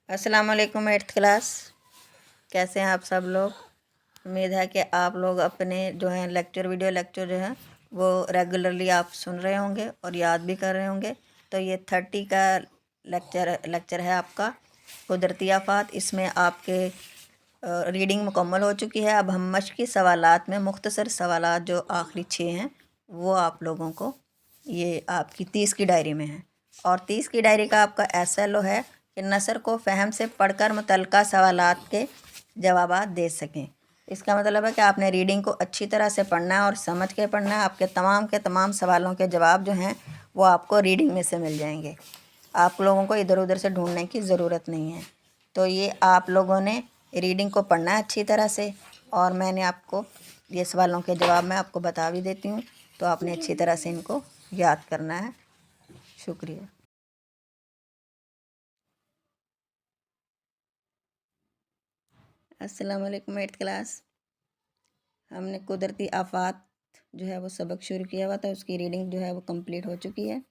अस्सलाम वालेकुम 8th class. कैसे हैं आप सब लोग? उम्मीद है कि आप लोग अपने जो है वीडियो लेक्चर जो है वो रेगुलरली आप सुन रहे होंगे और याद भी कर रहे होंगे। तो ये 30 का लेक्चर है आपका कुदरती आफात। इसमें आपके रीडिंग मुकम्मल हो चुकी है। अब हम मश्की सवालात में मुख्तसर सवालात जो आखिरी 6 हैं वो आप लोगों को ये आपकी 30 की डायरी में है। और 30 की डायरी का आपका SLO है कि नसर को फ़हम से पढ़कर मुतल्लिका सवालात के जवाबात दे सकें। इसका मतलब है कि आपने रीडिंग को अच्छी तरह से पढ़ना है और समझ के पढ़ना है। आपके तमाम सवालों के जवाब जो हैं वो आपको रीडिंग में से मिल जाएंगे। आप लोगों को इधर उधर से ढूंढने की ज़रूरत नहीं है। तो ये आप लोगों ने रीडिंग को पढ़ना है अच्छी तरह से, और मैंने आपको ये सवालों के जवाब मैं आपको बता भी देती हूँ, तो आपने अच्छी तरह से इनको याद करना है। शुक्रिया। अस्सलाम वालेकुम 8th क्लास। हमने कुदरती आफात जो है वो सबक शुरू किया हुआ था, उसकी रीडिंग जो है वो कंप्लीट हो चुकी है।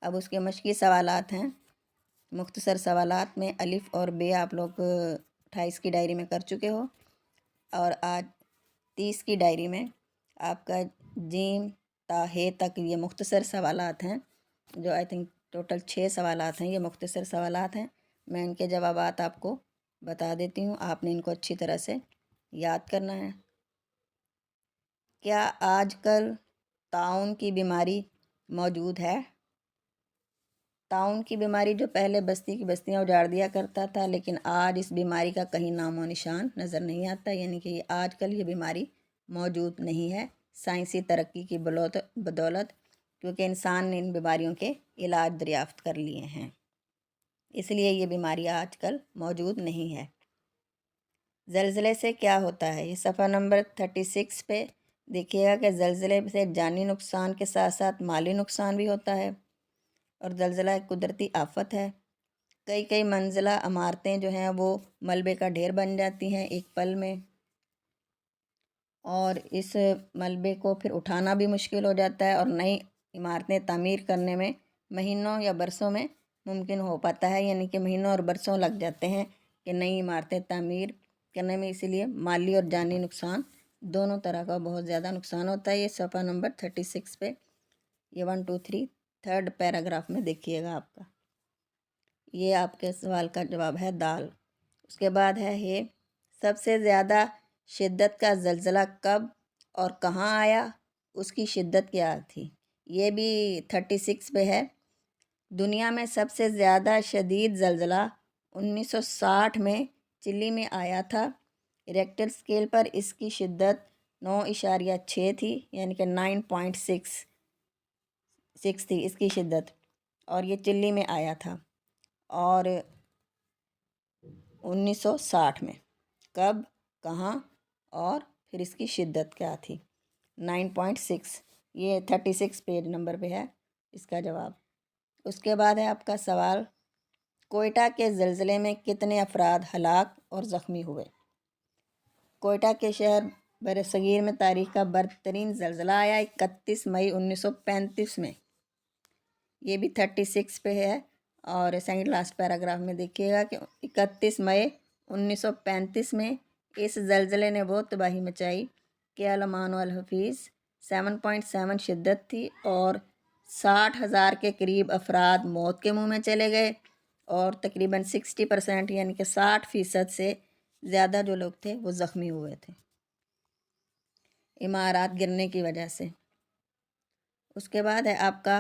अब उसके मश्की सवालात हैं। मुख्तसर सवालात में अलिफ और बे आप लोग 28 की डायरी में कर चुके हो, और आज 30 की डायरी में आपका जीम ता हे तक ये मुख्तसर सवालात हैं, जो आई थिंक टोटल 6 सवालात हैं। ये मुख्तसर सवालात हैं। मैं इनके जवाबात आपको बता देती हूँ, आपने इनको अच्छी तरह से याद करना है। क्या आजकल ताउन की बीमारी मौजूद है? ताउन की बीमारी जो पहले बस्ती की बस्तियां उजाड़ दिया करता था, लेकिन आज इस बीमारी का कहीं नामो निशान नज़र नहीं आता। यानी कि आजकल ये बीमारी मौजूद नहीं है साइंसी तरक्की की बदौलत, क्योंकि इंसान ने इन बीमारियों के इलाज दरियाफ्त कर लिए हैं, इसलिए ये बीमारी आजकल मौजूद नहीं है। ज़लज़ले से क्या होता है? ये सफ़ा नंबर 36 पे देखिएगा कि ज़लज़ले से जानी नुकसान के साथ साथ माली नुकसान भी होता है, और ज़लज़ला एक कुदरती आफत है। कई मंजिला इमारतें जो हैं वो मलबे का ढेर बन जाती हैं एक पल में, और इस मलबे को फिर उठाना भी मुश्किल हो जाता है, और नई इमारतें तामीर करने में महीनों या बरसों में मुमकिन हो पाता है। यानी कि महीनों और बरसों लग जाते हैं कि नई इमारतें तामीर करने में। इसीलिए माली और जानी नुकसान दोनों तरह का बहुत ज़्यादा नुकसान होता है। ये सफ़ा नंबर 36 पे ये 1 2 3 3rd पैराग्राफ में देखिएगा आपका। ये आपके सवाल का जवाब है दाल। उसके बाद है ये सबसे ज़्यादा शिद्दत का ज़लज़ला कब और कहाँ आया, उसकी शिद्दत क्या थी? ये भी 36 पे है। दुनिया में सबसे ज़्यादा शदीद ज़लज़ला 1960 में चिली में आया था। रिक्टर स्केल पर इसकी शिद्दत 9.6 थी, यानी कि 9.6 थी इसकी शिद्दत, और ये चिली में आया था। और 1960 में कब, कहाँ, और फिर इसकी शिद्दत क्या थी? 9.6। ये 36 पेज नंबर पे है इसका जवाब। उसके बाद है आपका सवाल, कोयटा के ज़लज़ले में कितने अफराद हलाक और ज़ख्मी हुए? कोयटा के शहर बरसगीर में तारीख़ का बदतरीन ज़लज़ला आया 31 मई 1935 में। ये भी 36 पे है, और सेकंड लास्ट पैराग्राफ में देखिएगा कि 31 मई 1935 में इस ज़लज़ले ने वो तबाही मचाई कि अल-अमान वल हफीज़ 7.7 शिद्दत थी, और 60,000 के करीब अफराद मौत के मुंह में चले गए, और तकरीबन 60% यानी कि 60% से ज़्यादा जो लोग थे वो ज़ख्मी हुए थे इमारत गिरने की वजह से। उसके बाद है आपका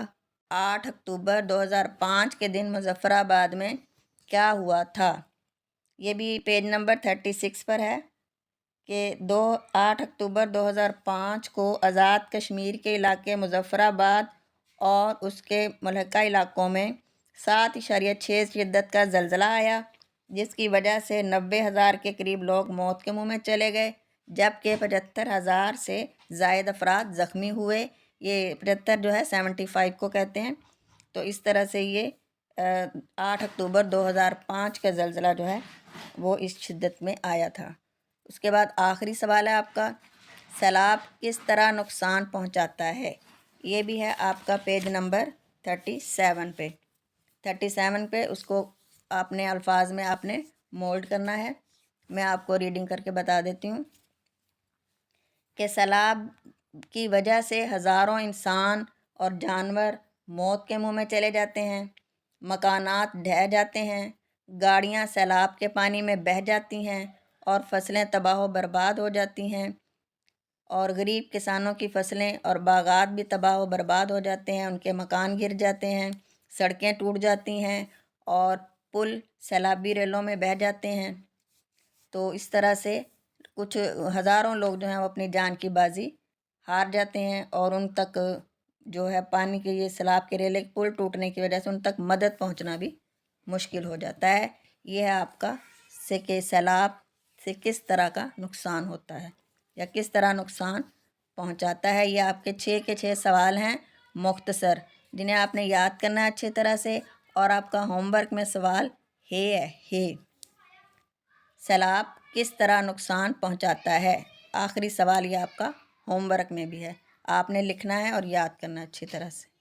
8 अक्टूबर 2005 के दिन मुज़फ़्फ़राबाद में क्या हुआ था? ये भी पेज नंबर 36 पर है कि 8 अक्टूबर 2005 को आज़ाद कश्मीर के इलाके मुज़फ़्फ़राबाद और उसके मुल्हिका इलाकों में 7.6 शिद्दत का ज़लज़ला आया, जिसकी वजह से 90,000 के करीब लोग मौत के मुंह में चले गए, जबकि 75,000 से ज़ायद अफराद ज़ख्मी हुए। ये 75 जो है 75 को कहते हैं। तो इस तरह से ये 8 अक्टूबर 2005 का ज़लज़ला जो है वो इस शिद्दत में आया था। उसके बाद आखिरी सवाल है आपका, सैलाब किस तरह नुकसान पहुंचाता है? ये भी है आपका पेज नंबर 37 पे। 37 पे उसको अपने अल्फाज में आपने मोल्ड करना है। मैं आपको रीडिंग करके बता देती हूँ कि सैलाब की वजह से हज़ारों इंसान और जानवर मौत के मुंह में चले जाते हैं, मकानात ढह जाते हैं, गाड़ियाँ सैलाब के पानी में बह जाती हैं और फसलें तबाह व बर्बाद हो जाती हैं, और गरीब किसानों की फसलें और बागात भी तबाह व बर्बाद हो जाते हैं, उनके मकान गिर जाते हैं, सड़कें टूट जाती हैं और पुल सैलाबी रेलों में बह जाते हैं। तो इस तरह से कुछ हज़ारों लोग जो हैं वो अपनी जान की बाजी हार जाते हैं, और उन तक जो है पानी के ये सैलाब के रेले पुल टूटने की वजह से उन तक मदद पहुंचना भी मुश्किल हो जाता है। ये है आपका से कि सैलाब से किस तरह का नुकसान होता है या किस तरह नुकसान पहुंचाता है। ये आपके 6 के 6 सवाल हैं मुख्तसर, जिन्हें आपने याद करना है अच्छी तरह से। और आपका होमवर्क में सवाल है सैलाब किस तरह नुकसान पहुंचाता है। आखिरी सवाल ये आपका होमवर्क में भी है, आपने लिखना है और याद करना अच्छी तरह से।